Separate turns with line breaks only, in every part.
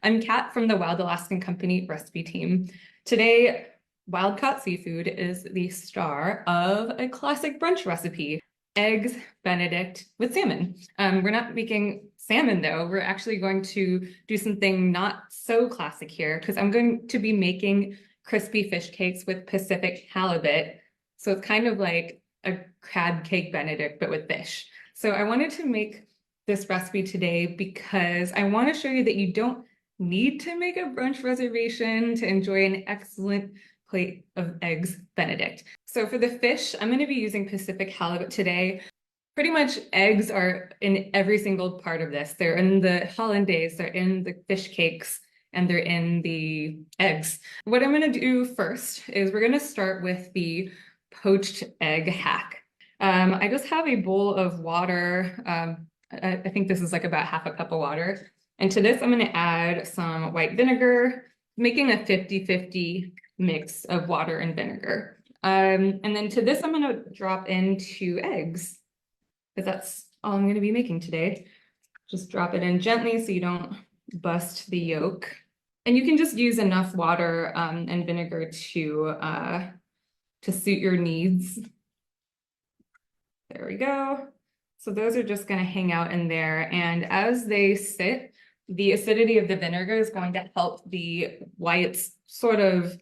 I'm Kat from the Wild Alaskan Company recipe team. Today, wild caught seafood is the star of a classic brunch recipe, eggs Benedict with salmon. We're not making salmon though. We're actually going to do something not so classic here because I'm going to be making crispy fish cakes with Pacific halibut. So it's kind of like a crab cake Benedict, but with fish. So I wanted to make this recipe today because I want to show you that you don't need to make a brunch reservation to enjoy an excellent plate of eggs Benedict. So for the fish, I'm going to be using Pacific halibut today. Pretty much eggs are in every single part of this. They're in the hollandaise, they're in the fish cakes, and they're in the eggs. What I'm going to do first is we're going to start with the poached egg hack. I just have a bowl of water. I think this is like about half a cup of water. And to this, I'm going to add some white vinegar, making a 50-50 mix of water and vinegar. And then to this, I'm going to drop in 2 eggs, because that's all I'm going to be making today. Just drop it in gently so you don't bust the yolk. And you can just use enough water and vinegar to suit your needs. There we go. So those are just going to hang out in there. And as they sit, the acidity of the vinegar is going to help the whites sort of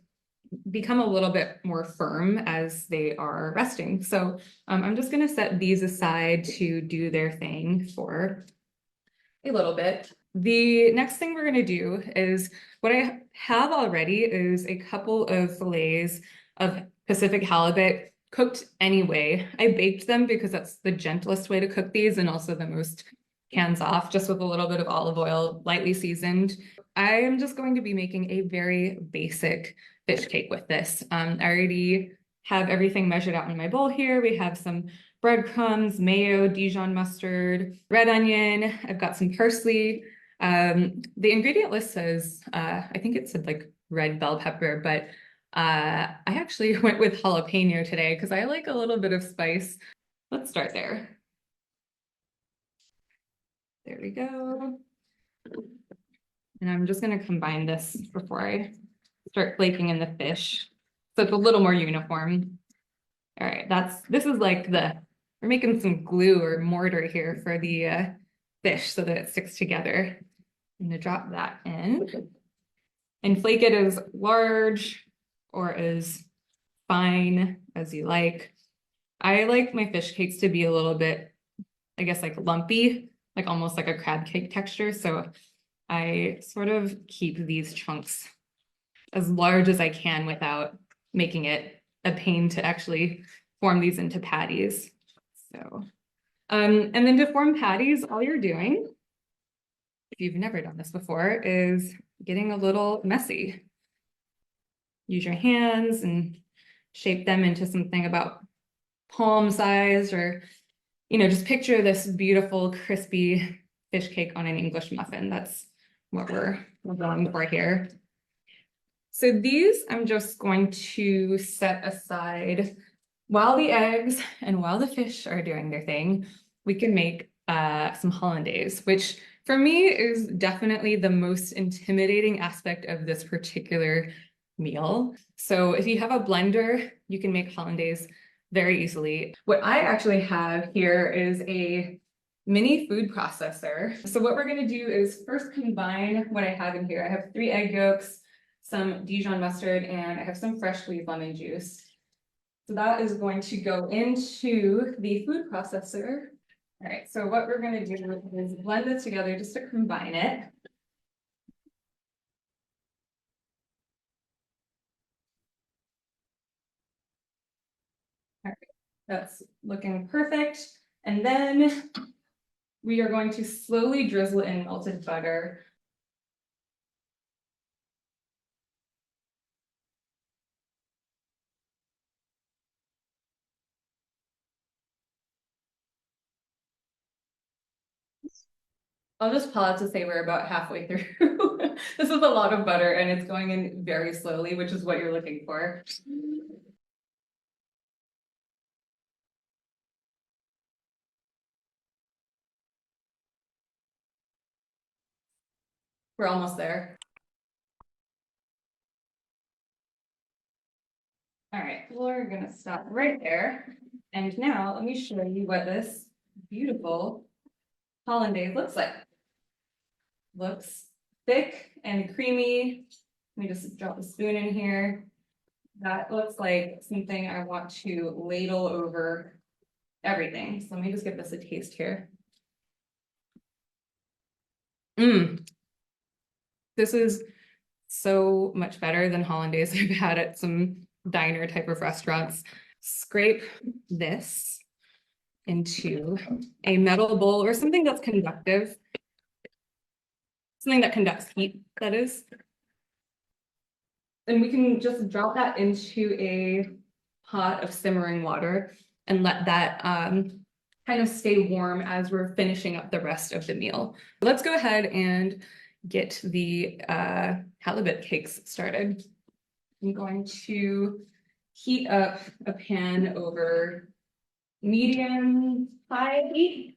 become a little bit more firm as they are resting. So I'm just going to set these aside to do their thing for a little bit. The next thing we're going to do is what I have already is a couple of fillets of Pacific halibut cooked anyway. I baked them because that's the gentlest way to cook these and also the most hands-off, just with a little bit of olive oil, lightly seasoned. I am just going to be making a very basic fish cake with this. I already have everything measured out in my bowl here. We have some breadcrumbs, mayo, Dijon mustard, red onion. I've got some parsley. The ingredient list says, I think it said like red bell pepper, but I actually went with jalapeno today because I like a little bit of spice. Let's start there. There we go. And I'm just going to combine this before I start flaking in the fish, so it's a little more uniform. All right, this is like we're making some glue or mortar here for the fish so that it sticks together. I'm going to drop that in and flake it as large or as fine as you like. I like my fish cakes to be a little bit, I guess, like lumpy, like almost like a crab cake texture. So I sort of keep these chunks as large as I can without making it a pain to actually form these into patties. So, and then to form patties, all you're doing, if you've never done this before, is getting a little messy. Use your hands and shape them into something about palm sized, or, just picture this beautiful, crispy fish cake on an English muffin. That's what we're going for here. So these I'm just going to set aside while the eggs and while the fish are doing their thing. We can make some hollandaise, which for me is definitely the most intimidating aspect of this particular meal. So if you have a blender, you can make hollandaise very easily. What I actually have here is a mini food processor. So what we're going to do is first combine what I have in here. I have 3 egg yolks, some Dijon mustard, and I have some fresh squeezed lemon juice. So that is going to go into the food processor. All right, so what we're going to do is blend this together just to combine it. All right, that's looking perfect. And then we are going to slowly drizzle in melted butter. I'll just pause to say we're about halfway through. This is a lot of butter and it's going in very slowly, which is what you're looking for. We're almost there. All right, we're gonna stop right there. And now let me show you what this beautiful hollandaise looks like. Looks thick and creamy. Let me just drop a spoon in here. That looks like something I want to ladle over everything. So let me just give this a taste here. This is so much better than hollandaise I've had at some diner type of restaurants. Scrape this into a metal bowl or something that's conductive. Something that conducts heat, that is. And we can just drop that into a pot of simmering water and let that kind of stay warm as we're finishing up the rest of the meal. Let's go ahead and get the halibut cakes started. I'm going to heat up a pan over medium high heat.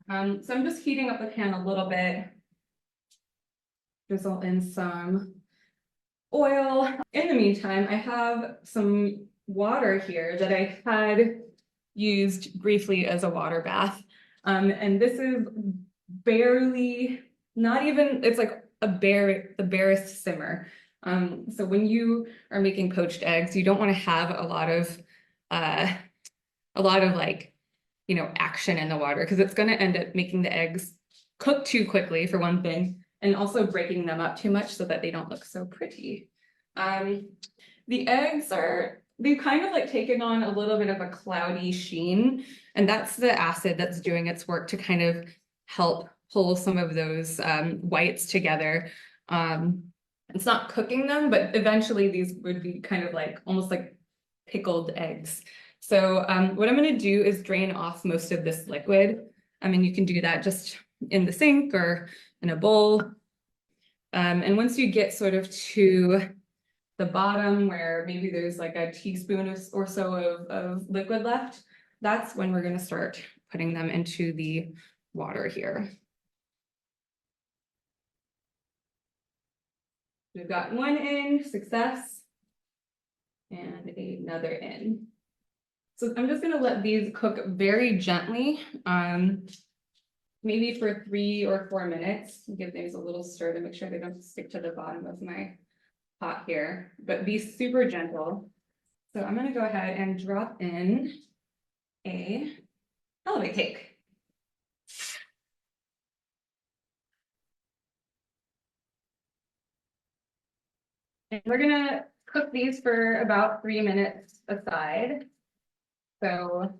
So I'm just heating up the pan a little bit. Drizzle in some oil. In the meantime, I have some water here that I had used briefly as a water bath. And this is barely, not even, it's like the barest simmer. So when you are making poached eggs, you don't want to have a lot of like, you know, action in the water because it's going to end up making the eggs cook too quickly for one thing, and also breaking them up too much so that they don't look so pretty. The eggs they've kind of like taken on a little bit of a cloudy sheen, and that's the acid that's doing its work to kind of help pull some of those whites together. It's not cooking them, but eventually these would be kind of like almost like pickled eggs. So what I'm going to do is drain off most of this liquid. I mean, you can do that just in the sink or in a bowl. And once you get sort of to the bottom where maybe there's like a teaspoon or so of liquid left, that's when we're going to start putting them into the water here. We've got one in, success, and another in. So I'm just going to let these cook very gently, maybe for 3 or 4 minutes. Give things a little stir to make sure they don't stick to the bottom of my pot here, but be super gentle. So I'm going to go ahead and drop in a halibut cake. And we're going to cook these for about 3 minutes aside. So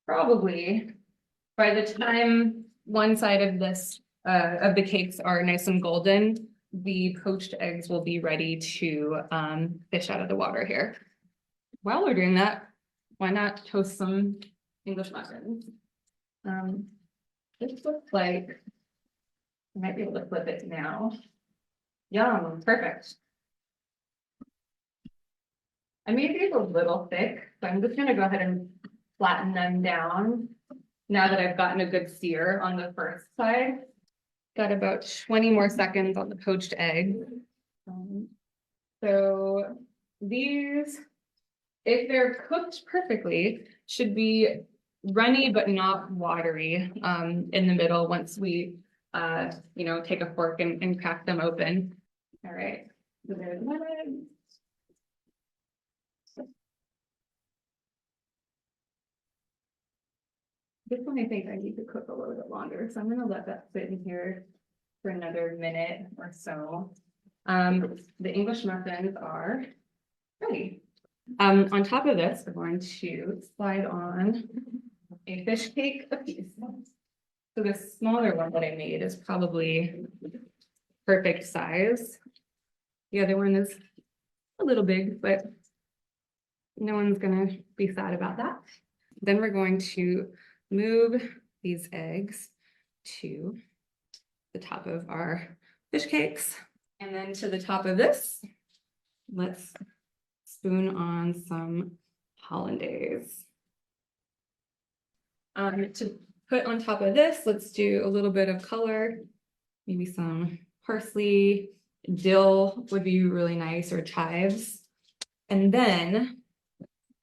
probably by the time one side of this of the cakes are nice and golden, the poached eggs will be ready to fish out of the water here. While we're doing that, why not toast some English muffins? This looks like I might be able to flip it now. Yum, perfect. I made these a little thick, so I'm just gonna go ahead and flatten them down now that I've gotten a good sear on the first side. Got about 20 more seconds on the poached egg. So these, if they're cooked perfectly, should be runny but not watery in the middle once we you know, take a fork and crack them open. All right, so there's one. This one I think I need to cook a little bit longer, so I'm gonna let that sit in here for another minute or so. The English muffins are ready. On top of this, we're going to slide on a fish cake apiece. So the smaller one that I made is probably perfect size. The other one is a little big, but no one's gonna be sad about that. Then we're going to move these eggs to the top of our fish cakes. And then to the top of this, let's spoon on some hollandaise. To put on top of this, let's do a little bit of color. maybe some parsley, dill would be really nice, or chives. And then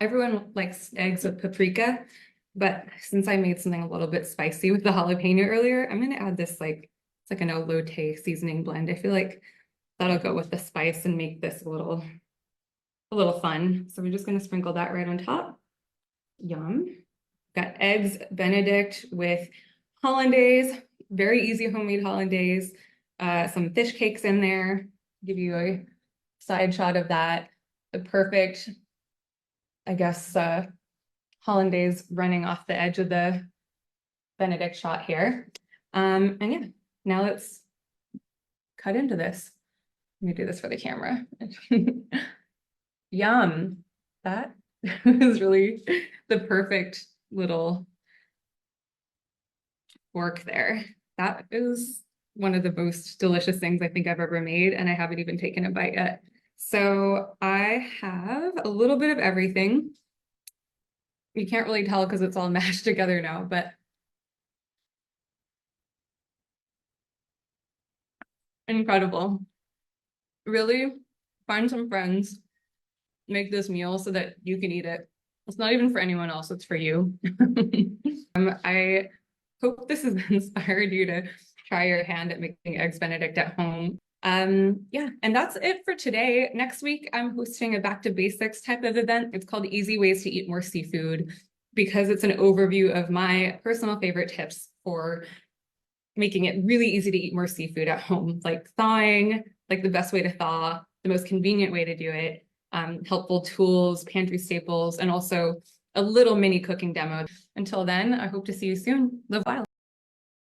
everyone likes eggs with paprika, but since I made something a little bit spicy with the jalapeno earlier, I'm gonna add this it's like an elote seasoning blend. I feel like that'll go with the spice and make this a little fun. So we're just gonna sprinkle that right on top. Yum. Got eggs Benedict with hollandaise, very easy homemade hollandaise. Some fish cakes in there. Give you a side shot of that. The perfect, I guess, hollandaise running off the edge of the Benedict shot here. And yeah, now let's cut into this. Let me do this for the camera. Yum. That is really the perfect little fork there. That is one of the most delicious things I think I've ever made, and I haven't even taken a bite yet. So I have a little bit of everything. You can't really tell because it's all mashed together now, but incredible. Really find some friends, make this meal so that you can eat it. It's not even for anyone else, it's for you. I hope this has inspired you to try your hand at making eggs Benedict at home. Yeah, and that's it for today. Next week, I'm hosting a back to basics type of event. It's called Easy Ways to Eat More Seafood, because it's an overview of my personal favorite tips for making it really easy to eat more seafood at home, like thawing, like the best way to thaw, the most convenient way to do it, helpful tools, pantry staples, and also a little mini cooking demo. Until then, I hope to see you soon. Live wild.